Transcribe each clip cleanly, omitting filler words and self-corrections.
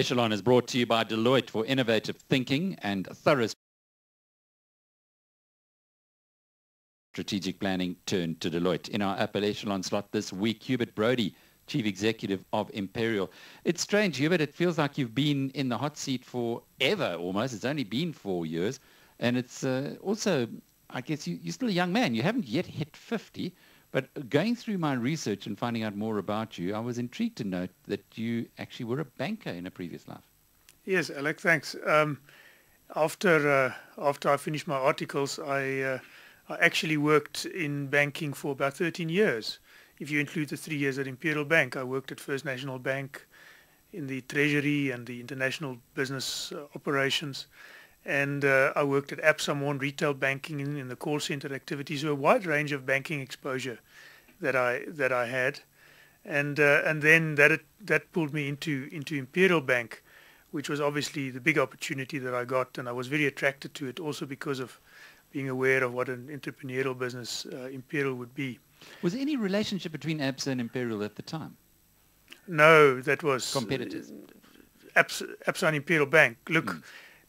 Echelon is brought to you by Deloitte for innovative thinking and thorough strategic planning turned to Deloitte. In our upper echelon slot this week, Hubert Broody, Chief Executive of Imperial. It's strange, Hubert, it feels like you've been in the hot seat forever almost. It's only been 4 years. And it's also, I guess, you're still a young man. You haven't yet hit 50. But going through my research and finding out more about you, I was intrigued to note that you actually were a banker in a previous life. Yes, Alec, thanks. After I finished my articles, I actually worked in banking for about 13 years. If you include the 3 years at Imperial Bank, I worked at First National Bank in the Treasury and the international business operations. And I worked at Absa more in retail banking in the call center activities, so a wide range of banking exposure that I had, and then that pulled me into Imperial Bank, which was obviously the big opportunity that I got, and I was very attracted to it also because of being aware of what an entrepreneurial business Imperial would be. Was there any relationship between Absa and Imperial at the time? No, that was competitors. Absa and Imperial Bank. Look,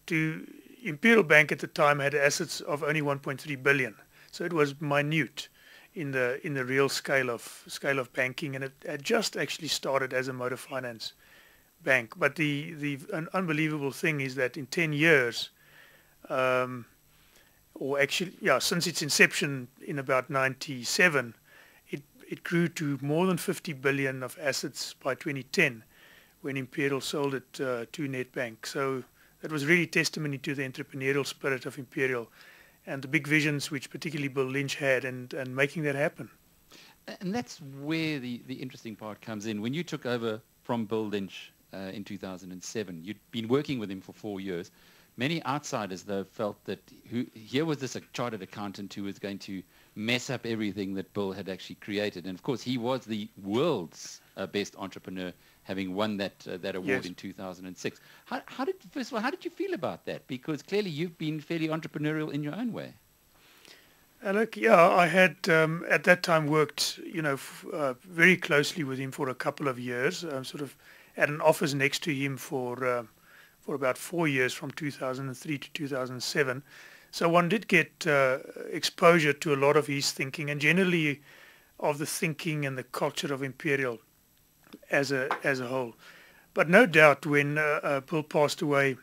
to Imperial Bank at the time had assets of only 1.3 billion, so it was minute in the real scale of banking, and it had just actually started as a motor finance bank. But the unbelievable thing is that in 10 years, or actually, yeah, since its inception in about 97, it grew to more than 50 billion of assets by 2010, when Imperial sold it to Nedbank. So that was really testimony to the entrepreneurial spirit of Imperial and the big visions which particularly Bill Lynch had, and making that happen. And that's where the interesting part comes in. When you took over from Bill Lynch in 2007, you'd been working with him for 4 years. Many outsiders, though, felt that here was this chartered accountant who was going to mess up everything that Bill had actually created. And, of course, he was the world's best entrepreneur, having won that award Yes. in 2006. First of all, how did you feel about that? Because clearly you've been fairly entrepreneurial in your own way. Look, yeah, I had at that time worked, very closely with him for a couple of years. Sort of at an office next to him for about 4 years, from 2003 to 2007. So one did get exposure to a lot of his thinking, and generally of the thinking and the culture of Imperial as a whole. But no doubt when Bill passed away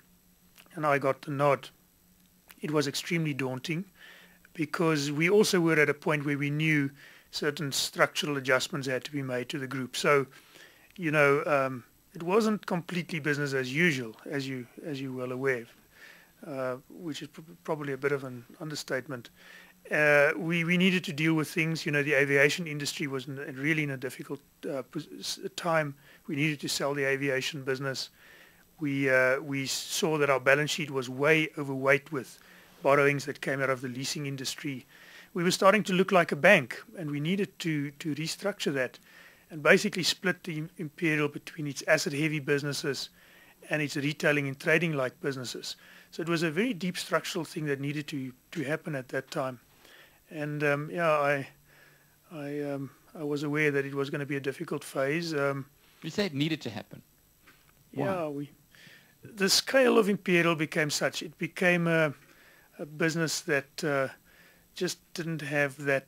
and I got the nod, it was extremely daunting, because we also were at a point where we knew certain structural adjustments had to be made to the group. So, it wasn't completely business as usual, as you well aware, which is probably a bit of an understatement. We needed to deal with things. The aviation industry was really in a difficult time. We needed to sell the aviation business. We saw that our balance sheet was way overweight with borrowings that came out of the leasing industry. We were starting to look like a bank, and we needed to restructure that and basically split the Imperial between its asset-heavy businesses and its retailing and trading-like businesses. So it was a very deep structural thing that needed to happen at that time. And I was aware that it was going to be a difficult phase. You say it needed to happen. Why? Yeah, the scale of Imperial became such. It became a business that just didn't have that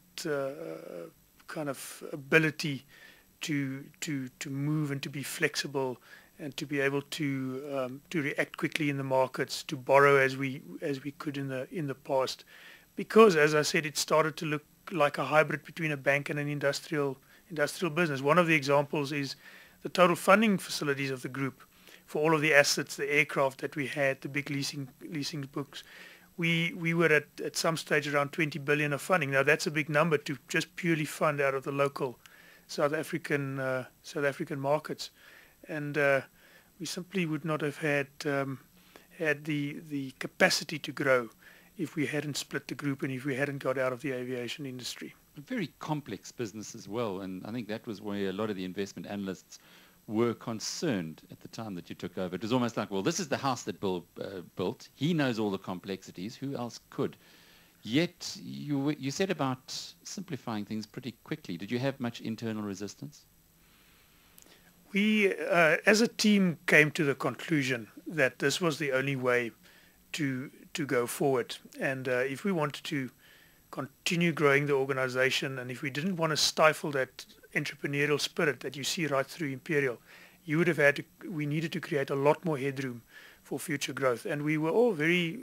kind of ability to move and to be flexible and to be able to react quickly in the markets, to borrow as we could in the past, because, as I said, it started to look like a hybrid between a bank and an industrial business. One of the examples is the total funding facilities of the group for all of the assets, the aircraft that we had, the big leasing books. We were at some stage around 20 billion of funding. Now that's a big number to just purely fund out of the local South African markets, and we simply would not have had the capacity to grow if we hadn't split the group and if we hadn't got out of the aviation industry. A very complex business as well, and I think that was where a lot of the investment analysts were concerned at the time that you took over. It was almost like, well, this is the house that Bill built. He knows all the complexities. Who else could? Yet you said about simplifying things pretty quickly. Did you have much internal resistance? We, as a team, came to the conclusion that this was the only way to go forward. And if we wanted to continue growing the organization, and if we didn't want to stifle that entrepreneurial spirit that you see right through Imperial, we needed to create a lot more headroom for future growth. And we were all very,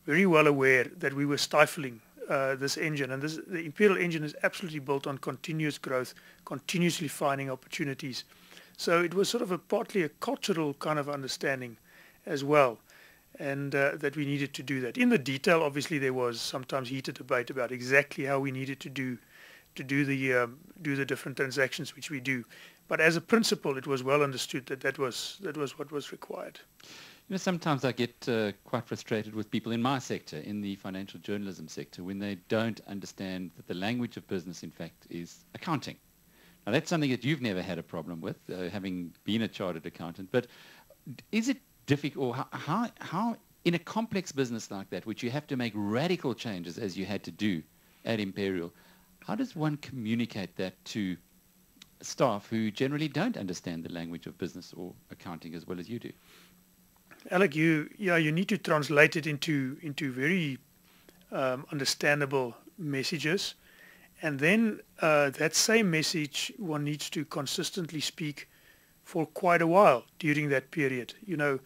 very well aware that we were stifling this engine. And the Imperial engine is absolutely built on continuous growth, continuously finding opportunities. So it was sort of partly a cultural kind of understanding as well, and that we needed to do that. In the detail, obviously, there was sometimes heated debate about exactly how we needed to do the different transactions which we do. But as a principle, it was well understood that was what was required. Sometimes I get quite frustrated with people in my sector, in the financial journalism sector, when they don't understand that the language of business, in fact, is accounting. Now, that's something that you've never had a problem with, having been a chartered accountant. But is it difficult, or how in a complex business like that, which you have to make radical changes as you had to do at Imperial, how does one communicate that to staff who generally don't understand the language of business or accounting as well as you do? Alec, you need to translate it into very understandable messages, and then that same message one needs to consistently speak for quite a while during that period. You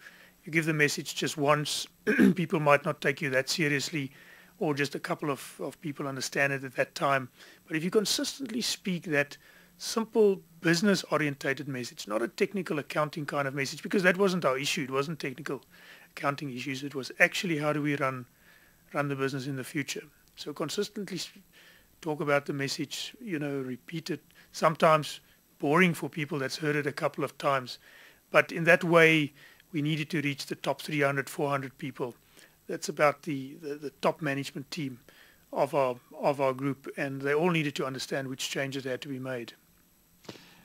give the message just once, people might not take you that seriously, or just a couple of people understand it at that time. But if you consistently speak that simple business-orientated message, not a technical accounting kind of message, because that wasn't our issue. It wasn't technical accounting issues. It was actually how do we run the business in the future. So consistently talk about the message, repeat it. Sometimes boring for people that's heard it a couple of times. But in that way, we needed to reach the top 300, 400 people. That's about the top management team of our group, and they all needed to understand which changes had to be made.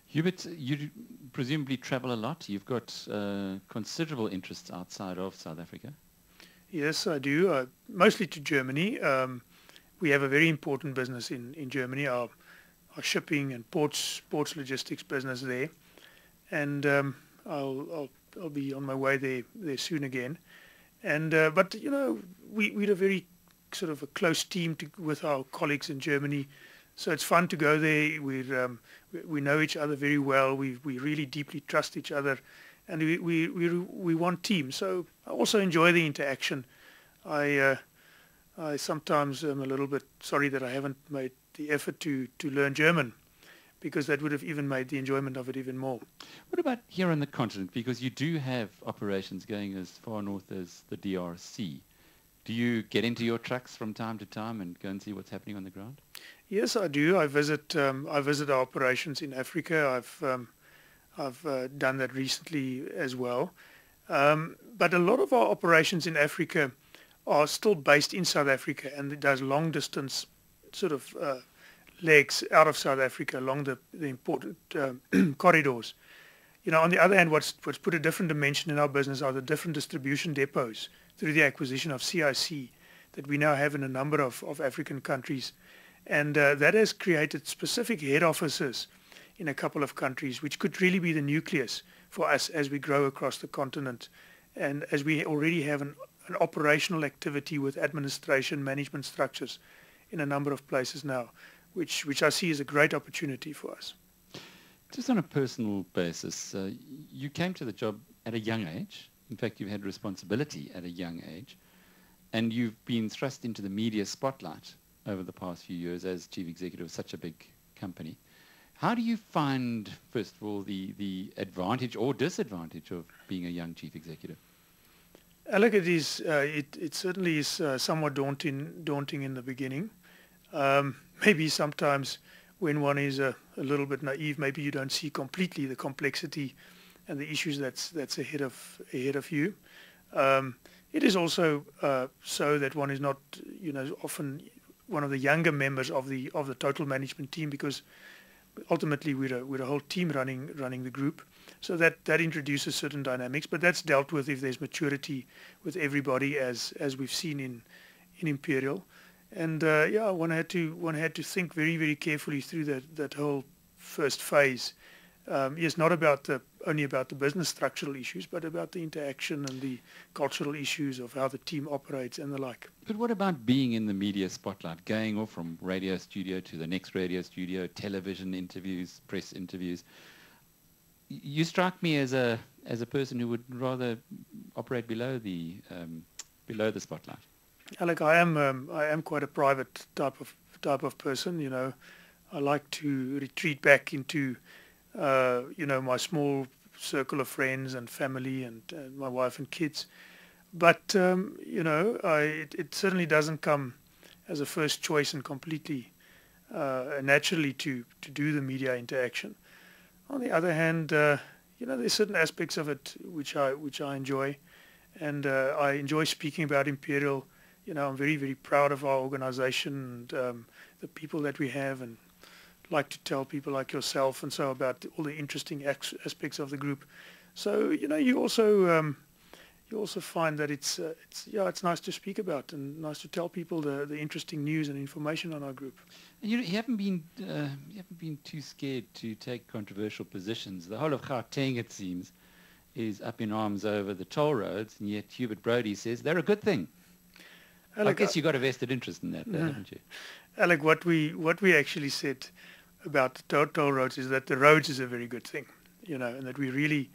Hubert, you presumably travel a lot. You've got considerable interests outside of South Africa. Yes, I do. Mostly to Germany. We have a very important business in Germany, our shipping and ports logistics business there. And I'll be on my way there soon again. And but we're a very sort of a close team with our colleagues in Germany. So it's fun to go there. We know each other very well. We really deeply trust each other, and we want team. So I also enjoy the interaction. I sometimes am a little bit sorry that I haven't made the effort to learn German, because that would have even made the enjoyment of it even more. What about here on the continent? Because you do have operations going as far north as the DRC. Do you get into your trucks from time to time and go and see what's happening on the ground? Yes, I do. I visit our operations in Africa. I've done that recently as well. But a lot of our operations in Africa are still based in South Africa, and it does long distance sort of legs out of South Africa along the important corridors. On the other hand, what's put a different dimension in our business are the different distribution depots through the acquisition of CIC that we now have in a number of African countries. And that has created specific head offices in a couple of countries, which could really be the nucleus for us as we grow across the continent. And as we already have an operational activity with administration management structures in a number of places now, which I see as a great opportunity for us. Just on a personal basis, you came to the job at a young age. In fact, you've had responsibility at a young age, and you've been thrust into the media spotlight over the past few years as chief executive of such a big company. How do you find, first of all, the advantage or disadvantage of being a young chief executive? Alec, it certainly is somewhat daunting in the beginning. Maybe sometimes when one is a little bit naive, maybe you don't see completely the complexity and the issues that's ahead of you. It is also so that one is not, often one of the younger members of the total management team, because ultimately we're a whole team running the group. So that introduces certain dynamics, but that's dealt with if there's maturity with everybody, as we've seen in Imperial. And one had to think very, very carefully through that whole first phase Yes, not only about the business structural issues, but about the interaction and the cultural issues of how the team operates and the like. But what about being in the media spotlight, going off from radio studio to the next radio studio, television interviews, press interviews? You strike me as a person who would rather operate below the spotlight. Alec, I am quite a private type of person. I like to retreat back into my small circle of friends and family and my wife and kids. But it certainly doesn't come as a first choice and completely naturally to do the media interaction. On the other hand, there's certain aspects of it which I enjoy, and I enjoy speaking about Imperial. I'm very, very proud of our organization and the people that we have, and like to tell people like yourself and so about all the interesting aspects of the group. So you also find that it's nice to speak about and nice to tell people the interesting news and information on our group. And you haven't been too scared to take controversial positions. The whole of Gauteng, it seems, is up in arms over the toll roads, and yet Hubert Broody says they're a good thing. I guess you got a vested interest in that, haven't you? Alec, what we actually said about the toll roads is that the roads is a very good thing, and that we really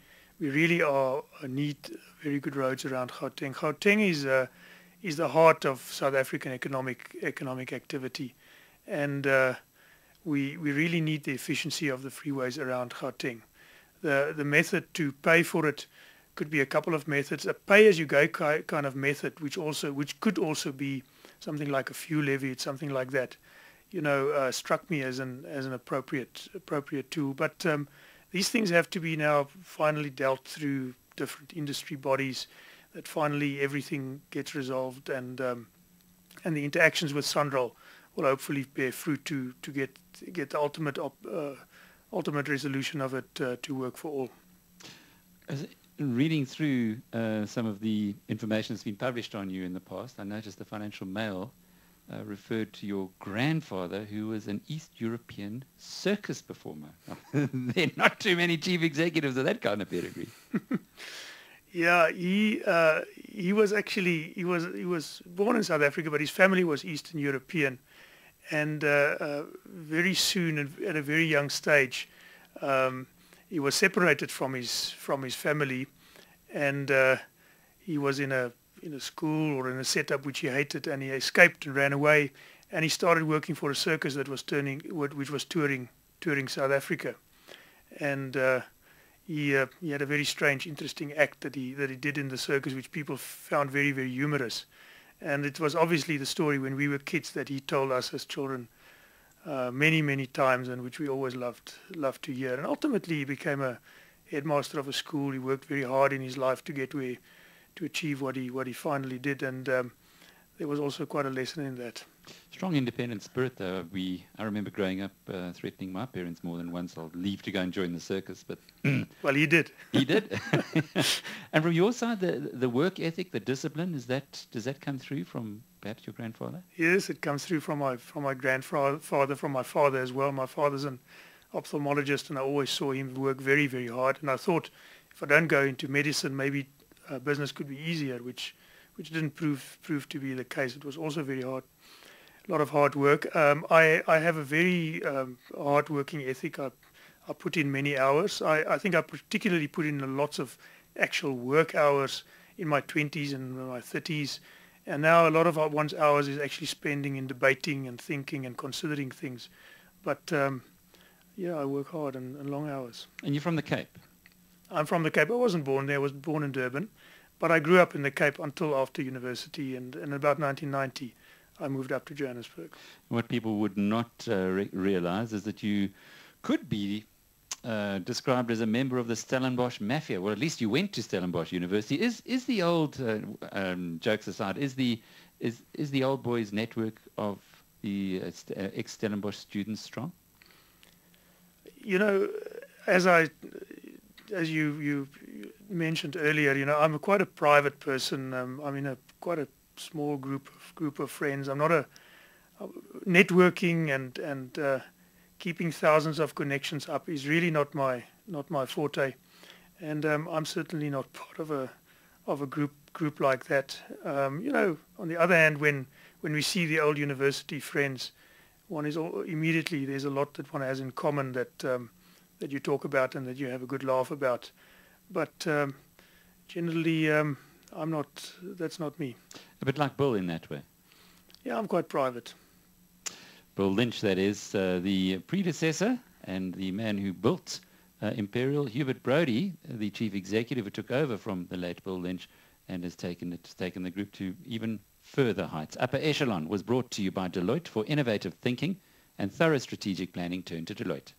need very good roads around Gauteng. Gauteng is the heart of South African economic activity, and we really need the efficiency of the freeways around Gauteng. The method to pay for it could be a couple of methods. A pay-as-you-go kind of method, which could also be something like a fuel levy, something like that. Struck me as an appropriate tool. But these things have to be now finally dealt through different industry bodies. That finally everything gets resolved, and the interactions with Sunroll will hopefully bear fruit to get the ultimate resolution of it to work for all. Reading through some of the information that's been published on you in the past, I noticed the Financial Mail referred to your grandfather, who was an East European circus performer. There are not too many chief executives of that kind of pedigree. Yeah, he was born in South Africa, but his family was Eastern European, and very soon, at a very young stage, he was separated from his family, and he was in a school or in a setup which he hated, and he escaped and ran away, and he started working for a circus that was touring South Africa, and he had a very strange, interesting act that he did in the circus, which people found very, very humorous, and it was obviously the story when we were kids that he told us as children many, many times, and which we always loved to hear. And ultimately, he became a headmaster of a school. He worked very hard in his life to achieve what he finally did, and there was also quite a lesson in that. Strong independent spirit, though. I remember growing up threatening my parents more than once. I'll leave to go and join the circus, but well, he did. He did. And from your side, the work ethic, the discipline, does that come through from perhaps your grandfather? Yes, it comes through from my grandfather, from my father as well. My father's an ophthalmologist, and I always saw him work very, very hard. And I thought, if I don't go into medicine, maybe business could be easier, which didn't prove to be the case. It was also very hard. A lot of hard work. I have a very hard working ethic. I put in many hours. I think I particularly put in lots of actual work hours in my 20s and my 30s. And now a lot of one's hours is actually spending in debating and thinking and considering things. But I work hard and long hours. And you're from the Cape? I'm from the Cape. I wasn't born there. I was born in Durban. But I grew up in the Cape until after university, and in about 1990 I moved up to Johannesburg. What people would not realize is that you could be described as a member of the Stellenbosch Mafia. Well, at least you went to Stellenbosch University. Is the old, jokes aside, is the old boys network of the ex-Stellenbosch students strong? As you mentioned earlier, I'm quite a private person. I'm in quite a small group of friends. I'm not networking and keeping thousands of connections up is really not my not my forte, and I'm certainly not part of a group like that. On the other hand, when we see the old university friends, one is immediately there's a lot that one has in common that that you talk about and that you have a good laugh about. But generally, I'm not. That's not me. A bit like Bill in that way. Yeah, I'm quite private. Bill Lynch, that is, the predecessor and the man who built Imperial. Hubert Broody, the chief executive who took over from the late Bill Lynch and has taken the group to even further heights. Upper Echelon was brought to you by Deloitte for innovative thinking and thorough strategic planning. Turn to Deloitte.